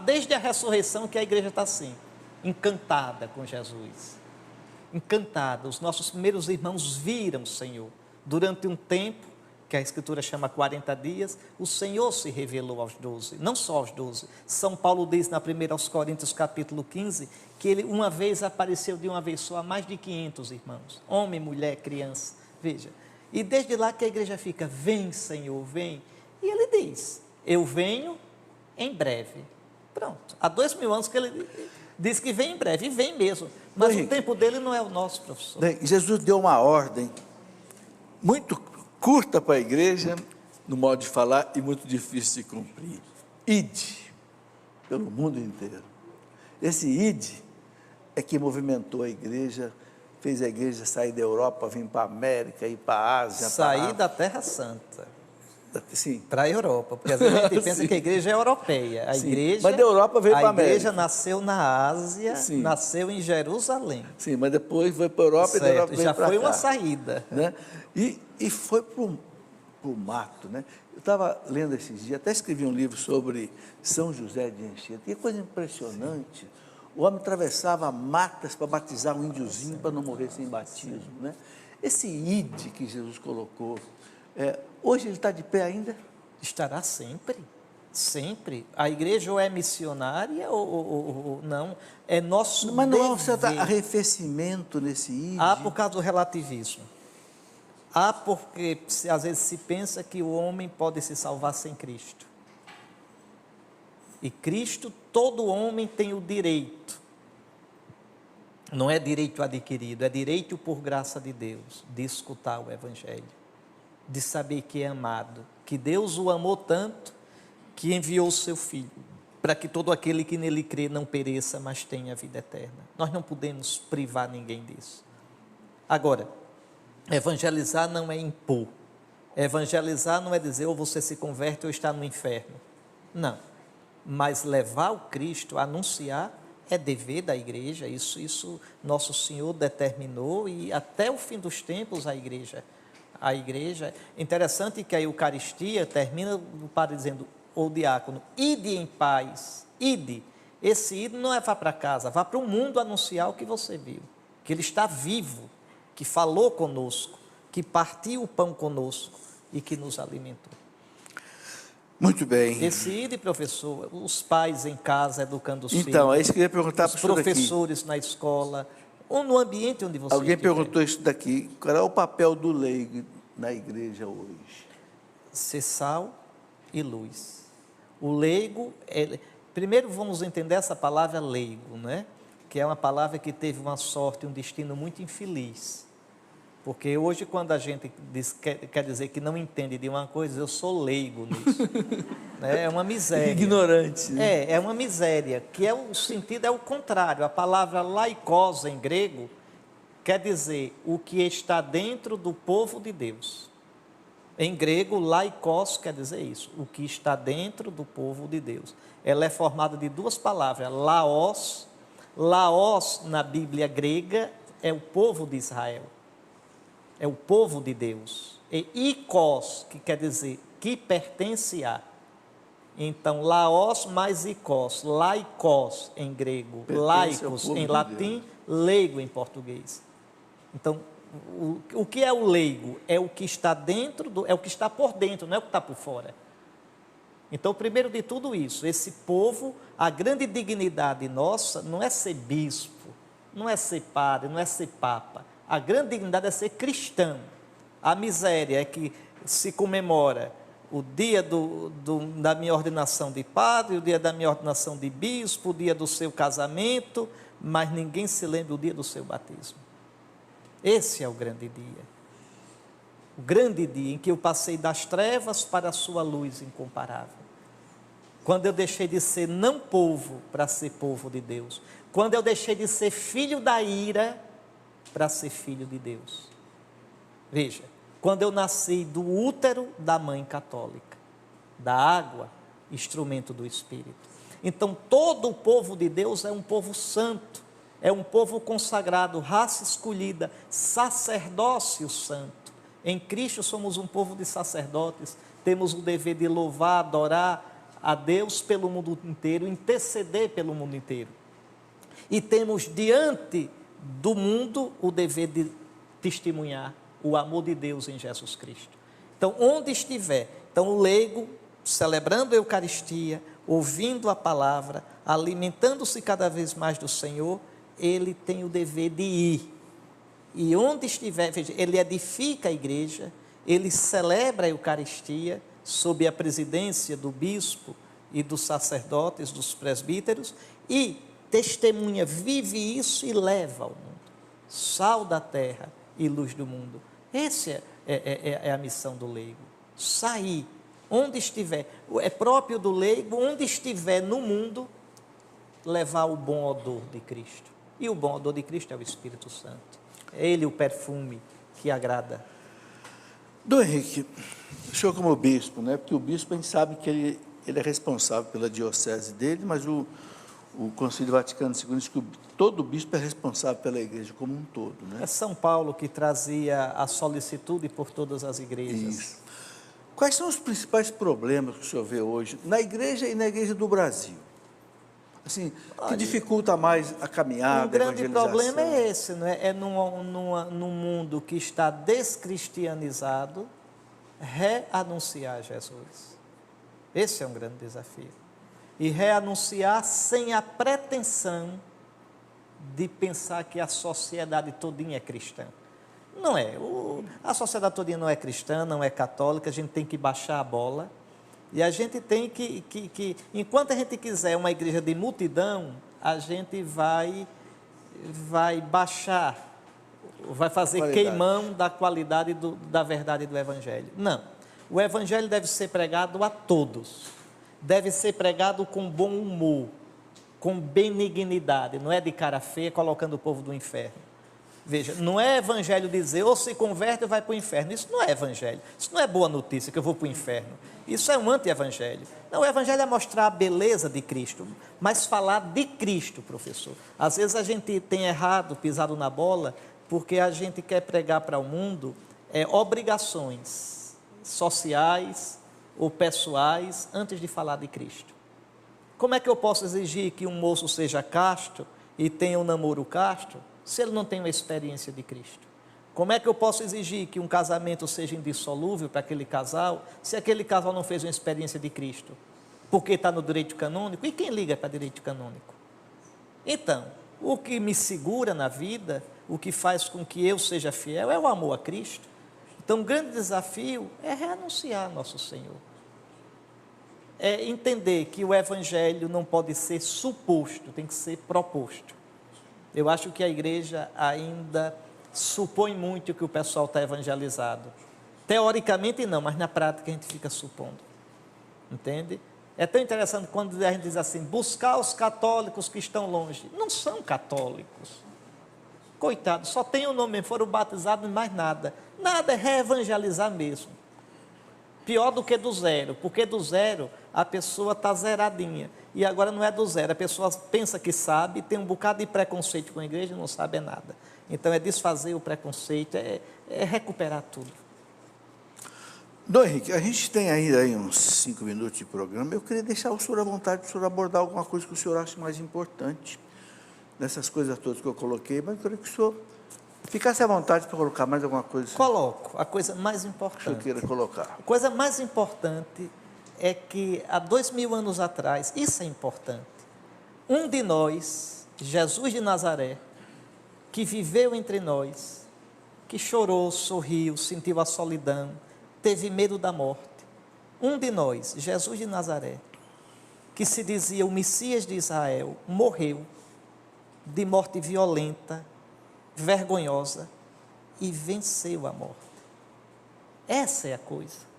Desde a ressurreição que a igreja está assim, encantada com Jesus. Encantada. Os nossos primeiros irmãos viram o Senhor. Durante um tempo, que a Escritura chama 40 dias, o Senhor se revelou aos 12, não só aos 12. São Paulo diz na 1 aos Coríntios, capítulo 15, que ele uma vez apareceu de uma vez só a mais de 500 irmãos, homem, mulher, criança, veja. E desde lá que a igreja fica, vem Senhor, vem. E ele diz, eu venho em breve. Pronto, há 2000 anos que ele diz que vem em breve, e vem mesmo. Mas o tempo dele não é o nosso, professor. Jesus deu uma ordem muito curta para a igreja, no modo de falar, e muito difícil de cumprir. Ide, pelo mundo inteiro. Esse ide é que movimentou a igreja, fez a igreja sair da Europa, vir para a América, ir para a Ásia. Sair da Terra Santa. Sim. Para a Europa, porque às vezes a gente pensa que a igreja é europeia. Mas da Europa veio para a América. A igreja nasceu na Ásia, nasceu em Jerusalém. Sim, mas depois foi para a Europa e da Europa veio já para cá. foi uma saída. Né? E foi para o mato, né? Eu estava lendo esses dias, até escrevi um livro sobre São José de Anchieta. Que coisa impressionante. O homem atravessava matas para batizar um índiozinho para não morrer sem batismo, né? Esse ide que Jesus colocou, hoje ele está de pé ainda? Estará sempre, sempre. A igreja ou é missionária ou não, é nosso Mas não há um dever. certo arrefecimento nesse ide? Por causa do relativismo. Porque às vezes se pensa que o homem pode se salvar sem Cristo. E Cristo, todo homem tem o direito. Não é direito adquirido, é direito por graça de Deus, de escutar o Evangelho, de saber que é amado, que Deus o amou tanto, que enviou o seu Filho, para que todo aquele que nele crê não pereça, mas tenha vida eterna. Nós não podemos privar ninguém disso. Agora, evangelizar não é impor. Evangelizar não é dizer ou você se converte ou está no inferno. Não. Mas levar o Cristo, anunciar, é dever da igreja. Isso nosso Senhor determinou e até o fim dos tempos a igreja. Interessante que a Eucaristia termina o padre dizendo, ou diácono, ide em paz, ide. Esse ide não é vá para casa, vá para o mundo anunciar o que você viu. Que Ele está vivo, que falou conosco, que partiu o pão conosco e que nos alimentou. Muito bem. Esse ide, professor, os pais em casa educando os filhos. Então, é isso que eu ia perguntar para o senhor aqui. Os professores na escola, ou no ambiente onde você Alguém estiver. perguntou isso daqui, qual é o papel do leigo na igreja hoje? Ser sal e luz. O leigo, primeiro vamos entender essa palavra leigo, né? Que é uma palavra que teve uma sorte, um destino muito infeliz. Porque hoje, quando a gente quer dizer que não entende de uma coisa, eu sou leigo nisso. Né? É uma miséria. Ignorante. Né? É uma miséria, que o sentido é o contrário. A palavra laikos em grego quer dizer o que está dentro do povo de Deus. Em grego, laikos quer dizer isso, o que está dentro do povo de Deus. Ela é formada de duas palavras, laos. Laos, na Bíblia grega, é o povo de Israel. É o povo de Deus. E ikos, que quer dizer que pertence a. Então, laos mais ikos, laikos em grego, laicos em latim, leigo em português. Então, o que é o leigo? É o que está dentro, é o que está por dentro, não é o que está por fora. Então, primeiro de tudo isso, esse povo, a grande dignidade nossa não é ser bispo, não é ser padre, não é ser papa. A grande dignidade é ser cristão. A miséria é que se comemora o dia da minha ordenação de padre, o dia da minha ordenação de bispo, o dia do seu casamento, mas ninguém se lembra do dia do seu batismo. Esse é o grande dia. O grande dia em que eu passei das trevas para a sua luz incomparável. Quando eu deixei de ser não povo para ser povo de Deus. Quando eu deixei de ser filho da ira para ser filho de Deus. Veja, quando eu nasci do útero da mãe católica, da água, instrumento do Espírito. Então, todo o povo de Deus é um povo santo, é um povo consagrado, raça escolhida, sacerdócio santo. Em Cristo somos um povo de sacerdotes, temos o dever de louvar, adorar a Deus pelo mundo inteiro, interceder pelo mundo inteiro. E temos diante do mundo o dever de testemunhar o amor de Deus em Jesus Cristo. Então, onde estiver, o leigo, celebrando a Eucaristia, ouvindo a palavra, alimentando-se cada vez mais do Senhor, ele tem o dever de ir. E onde estiver, veja, ele edifica a igreja, ele celebra a Eucaristia, sob a presidência do bispo e dos sacerdotes, dos presbíteros, e testemunha, vive isso e leva ao mundo. Sal da terra e luz do mundo. Essa é a missão do leigo. Sair, onde estiver. É próprio do leigo, onde estiver no mundo, levar o bom odor de Cristo. E o bom odor de Cristo é o Espírito Santo. É ele o perfume que agrada. Dom Henrique, o senhor como bispo, né? Porque o bispo a gente sabe que ele é responsável pela diocese dele, mas o Concílio Vaticano II diz que todo bispo é responsável pela igreja como um todo, né? É São Paulo que trazia a solicitude por todas as igrejas. Isso. Quais são os principais problemas que o senhor vê hoje na igreja e na igreja do Brasil? Assim, que dificulta mais a caminhada, o grande problema é evangelização? esse, não é? É num mundo que está descristianizado, reanunciar Jesus. Esse é um grande desafio. E reanunciar sem a pretensão de pensar que a sociedade todinha é cristã. Não é. A sociedade todinha não é cristã, não é católica, a gente tem que baixar a bola. E a gente tem que enquanto a gente quiser uma igreja de multidão, a gente vai baixar, vai fazer queimão da qualidade da verdade do Evangelho. Não. O Evangelho deve ser pregado a todos. Deve ser pregado com bom humor, com benignidade, não é de cara feia colocando o povo do inferno. Veja, não é evangelho dizer, ou se converte ou vai para o inferno. Isso não é evangelho, isso não é boa notícia que eu vou para o inferno. Isso é um anti-evangelho. Não, o evangelho é mostrar a beleza de Cristo, mas falar de Cristo, professor. Às vezes a gente tem errado, pisado na bola, porque a gente quer pregar para o mundo obrigações sociais ou pessoais antes de falar de Cristo. Como é que eu posso exigir que um moço seja casto e tenha um namoro casto, se ele não tem uma experiência de Cristo? Como é que eu posso exigir que um casamento seja indissolúvel para aquele casal, se aquele casal não fez uma experiência de Cristo? Porque está no direito canônico? E quem liga para direito canônico? Então, o que me segura na vida, o que faz com que eu seja fiel, é o amor a Cristo. Então, o grande desafio é renunciar a nosso Senhor. É entender que o evangelho não pode ser suposto, tem que ser proposto. Eu acho que a igreja ainda supõe muito que o pessoal está evangelizado. Teoricamente não, mas na prática a gente fica supondo. Entende? É tão interessante quando a gente diz assim, buscar os católicos que estão longe. Não são católicos. Coitados, só tem o nome, foram batizados e mais nada. Nada, é reevangelizar mesmo. Pior do que do zero, porque do zero a pessoa está zeradinha. E agora não é do zero, a pessoa pensa que sabe, tem um bocado de preconceito com a igreja e não sabe nada. Então é desfazer o preconceito, é recuperar tudo. Dom Henrique, a gente tem ainda aí uns 5 minutos de programa. Eu queria deixar o senhor à vontade para o senhor abordar alguma coisa que o senhor acha mais importante nessas coisas todas que eu coloquei, mas eu queria que o senhor ficasse à vontade para colocar mais alguma coisa. Coloco a coisa mais Que o importante. senhor queira colocar. A coisa mais importante é que há 2000 anos atrás, isso é importante, um de nós, Jesus de Nazaré, que viveu entre nós, que chorou, sorriu, sentiu a solidão, teve medo da morte. Um de nós, Jesus de Nazaré, que se dizia o Messias de Israel, morreu de morte violenta, vergonhosa, e venceu a morte. Essa é a coisa.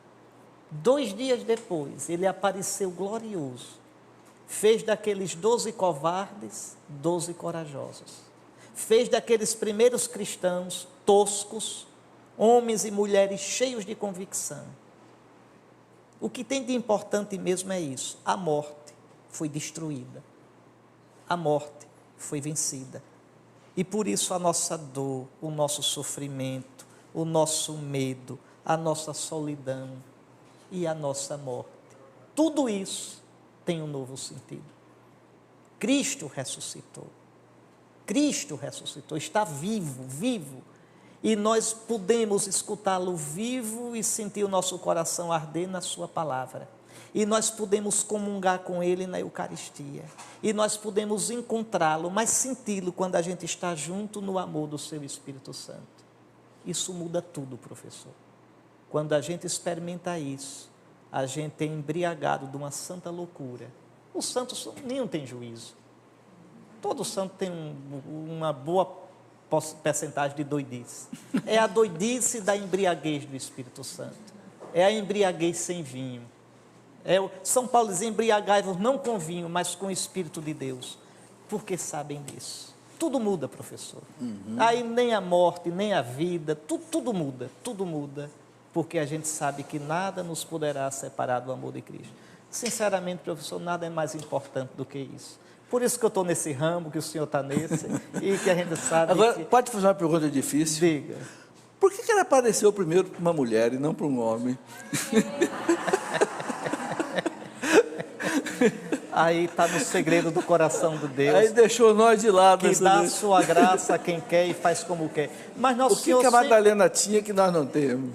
2 dias depois, ele apareceu glorioso, fez daqueles 12 covardes, 12 corajosos, fez daqueles primeiros cristãos toscos, homens e mulheres cheios de convicção. O que tem de importante mesmo é isso, a morte foi destruída, a morte foi vencida, e por isso a nossa dor, o nosso sofrimento, o nosso medo, a nossa solidão e a nossa morte, tudo isso tem um novo sentido. Cristo ressuscitou, está vivo, e nós podemos escutá-lo vivo e sentir o nosso coração arder na sua palavra, e nós podemos comungar com ele na Eucaristia, e nós podemos encontrá-lo, mas senti-lo quando a gente está junto no amor do seu Espírito Santo. Isso muda tudo, professor. Quando a gente experimenta isso, a gente é embriagado de uma santa loucura. Os santos, nenhum tem juízo. Todo santo tem uma boa percentagem de doidice. É a doidice da embriaguez do Espírito Santo. É a embriaguez sem vinho. São Paulo diz, embriagai-vos não com vinho, mas com o Espírito de Deus. Porque sabem disso. Tudo muda, professor. Aí nem a morte, nem a vida, tudo muda, porque a gente sabe que nada nos poderá separar do amor de Cristo. Sinceramente, professor, nada é mais importante do que isso. Por isso que eu estou nesse ramo, que o senhor está nesse, e que a gente sabe. Agora, que... pode fazer uma pergunta difícil? Diga. Por que ele apareceu primeiro para uma mulher e não para um homem? Aí está no segredo do coração de Deus. Aí deixou nós de lado. Que dá a sua graça a quem quer e faz como quer. Mas nosso O Senhor que a Madalena tinha que nós não temos?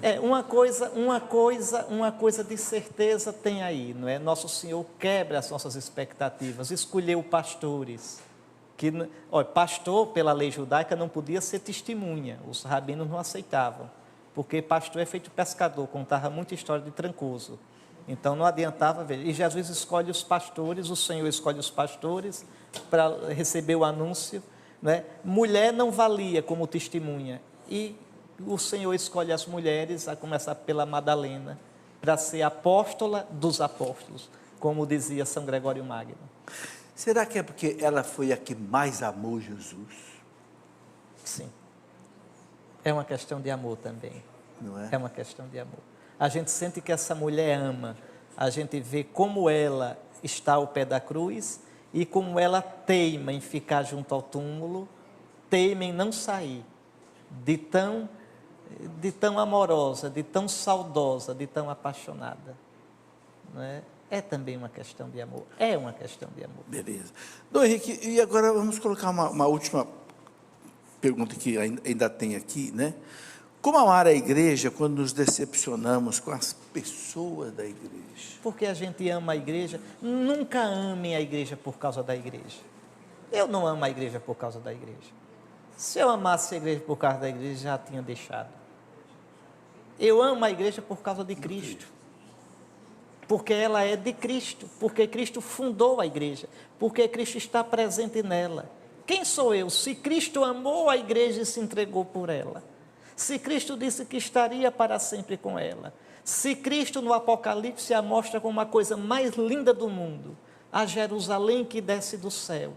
uma coisa de certeza tem aí, não é? Nosso Senhor quebra as nossas expectativas, escolheu pastores. Pastor, pela lei judaica, não podia ser testemunha, os rabinos não aceitavam, porque pastor é feito pescador, contava muita história de Trancoso. Então não adiantava ver. E Jesus escolhe os pastores, o Senhor escolhe os pastores para receber o anúncio, né? Mulher não valia como testemunha. E o Senhor escolhe as mulheres, a começar pela Madalena, para ser apóstola dos apóstolos, como dizia São Gregório Magno. Será que é porque ela foi a que mais amou Jesus? Sim. É uma questão de amor também. Não é? É uma questão de amor. A gente sente que essa mulher ama, a gente vê como ela está ao pé da cruz e como ela teima em ficar junto ao túmulo, teima em não sair, de tão amorosa, de tão saudosa, de tão apaixonada. Não é? É também uma questão de amor, é uma questão de amor. Beleza. Dom Henrique, e agora vamos colocar uma última pergunta que ainda tem aqui, né? Como amar a igreja quando nos decepcionamos com as pessoas da igreja? Porque a gente ama a igreja. Nunca amem a igreja por causa da igreja. Eu não amo a igreja por causa da igreja. Se eu amasse a igreja por causa da igreja, já tinha deixado. Eu amo a igreja por causa de Cristo. Porque ela é de Cristo, porque Cristo fundou a igreja, porque Cristo está presente nela. Quem sou eu? Se Cristo amou a igreja e se entregou por ela. Se Cristo disse que estaria para sempre com ela. Se Cristo no Apocalipse a mostra como a coisa mais linda do mundo, a Jerusalém que desce do céu,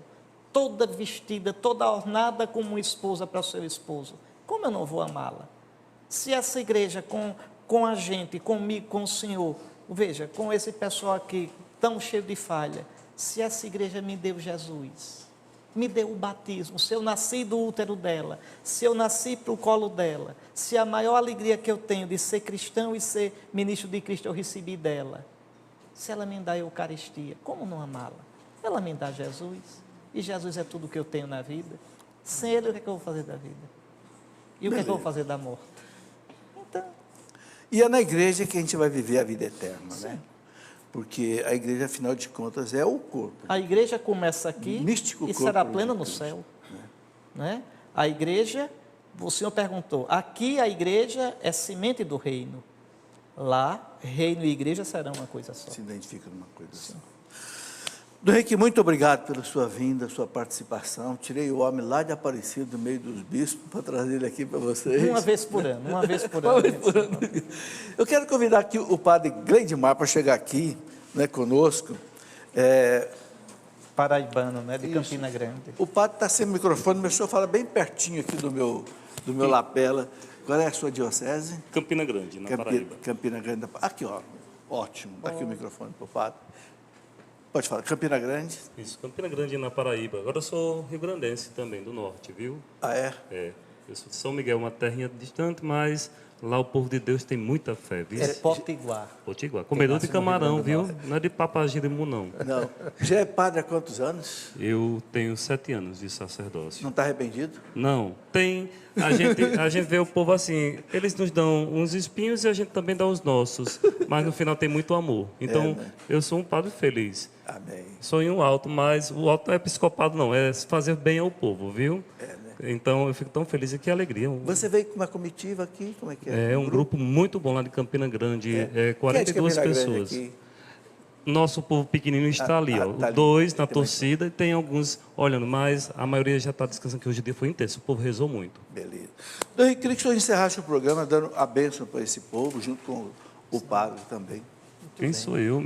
toda vestida, toda ornada como uma esposa para o seu esposo. Como eu não vou amá-la? Se essa igreja com a gente, comigo, com o Senhor, veja, com esse pessoal aqui tão cheio de falha, se essa igreja me deu Jesus, me deu o batismo, se eu nasci do útero dela, se eu nasci para o colo dela, se a maior alegria que eu tenho de ser cristão e ser ministro de Cristo eu recebi dela, se ela me dá a Eucaristia, como não amá-la? Ela me dá Jesus, e Jesus é tudo o que eu tenho na vida. Sem Ele, o que é que eu vou fazer da vida? E o que é que eu vou fazer da morte? Então... E é na igreja que a gente vai viver a vida eterna, né? Porque a igreja, afinal de contas, é o corpo. A igreja começa aqui Místico e será plena no céu. Né? A igreja, o Senhor perguntou, aqui a igreja é semente do reino. Lá, reino e igreja serão uma coisa só. Se identifica numa coisa só. Dom Henrique, muito obrigado pela sua vinda, sua participação. Tirei o homem lá de Aparecido, do meio dos bispos, para trazer ele aqui para vocês. Uma vez por ano. Eu quero convidar aqui o padre Gleidmar para chegar aqui, né, conosco. Paraibano, né, de Campina Grande. O padre está sem microfone, mas o senhor fala bem pertinho aqui do meu lapela. Qual é a sua diocese? Campina Grande, na Paraíba. Campina Grande. Aqui, ó. Ótimo. Está aqui o microfone para o padre. Pode falar, Campina Grande. Isso, Campina Grande na Paraíba. Agora eu sou rio-grandense também, do norte, viu? Ah, é? É. Eu sou de São Miguel, uma terrinha distante, mas lá o povo de Deus tem muita fé, viu? É Potiguar. Potiguar. Comedor de camarão, viu? Não é de papagirimu, não. Não. Já é padre há quantos anos? Eu tenho 7 anos de sacerdócio. Não está arrependido? Não. Tem... A gente vê o povo assim, eles nos dão uns espinhos e a gente também dá os nossos, mas no final tem muito amor. Então, né? Eu sou um padre feliz. Amém. Sonho alto, mas o alto não é psicopado, não, é fazer bem ao povo, viu? Né? Então, eu fico tão feliz e que alegria. Você veio com uma comitiva aqui? Como é que é? É um grupo muito bom lá de Campina Grande, 42 pessoas. Aqui? Nosso povo pequenino está ali, ó. Tá ali. 2 na torcida e tem alguns olhando, mas a maioria já está descansando, que hoje o dia foi intenso, o povo rezou muito. Beleza. Então, eu queria que o senhor encerrasse o programa dando a bênção para esse povo, junto com o padre também. Quem sou eu?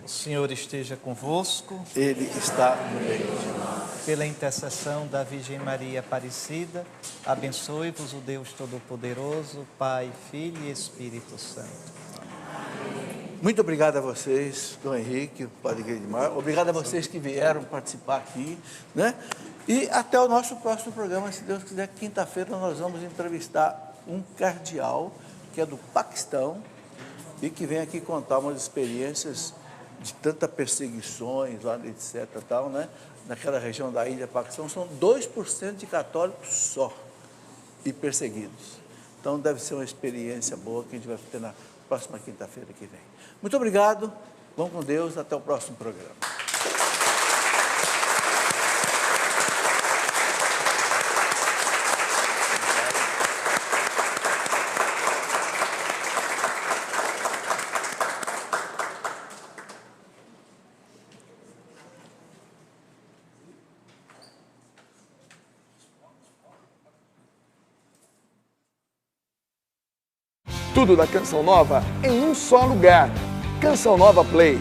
O Senhor esteja convosco. Ele está no meio de nós. Pela intercessão da Virgem Maria Aparecida, abençoe-vos o Deus Todo-Poderoso, Pai, Filho e Espírito Santo. Muito obrigado a vocês, Dom Henrique, o padre Gleidmar. Obrigado a vocês que vieram participar aqui, né? E até o nosso próximo programa, se Deus quiser. Quinta-feira nós vamos entrevistar um cardeal que é do Paquistão e que vem aqui contar umas experiências de tantas perseguições lá, etc. Tal, né? Naquela região da Índia, Paquistão, são 2% de católicos só e perseguidos. Então deve ser uma experiência boa que a gente vai ter na próxima quinta-feira que vem. Muito obrigado, vamos com Deus, até o próximo programa. Tudo da Canção Nova em um só lugar. Canção Nova Play.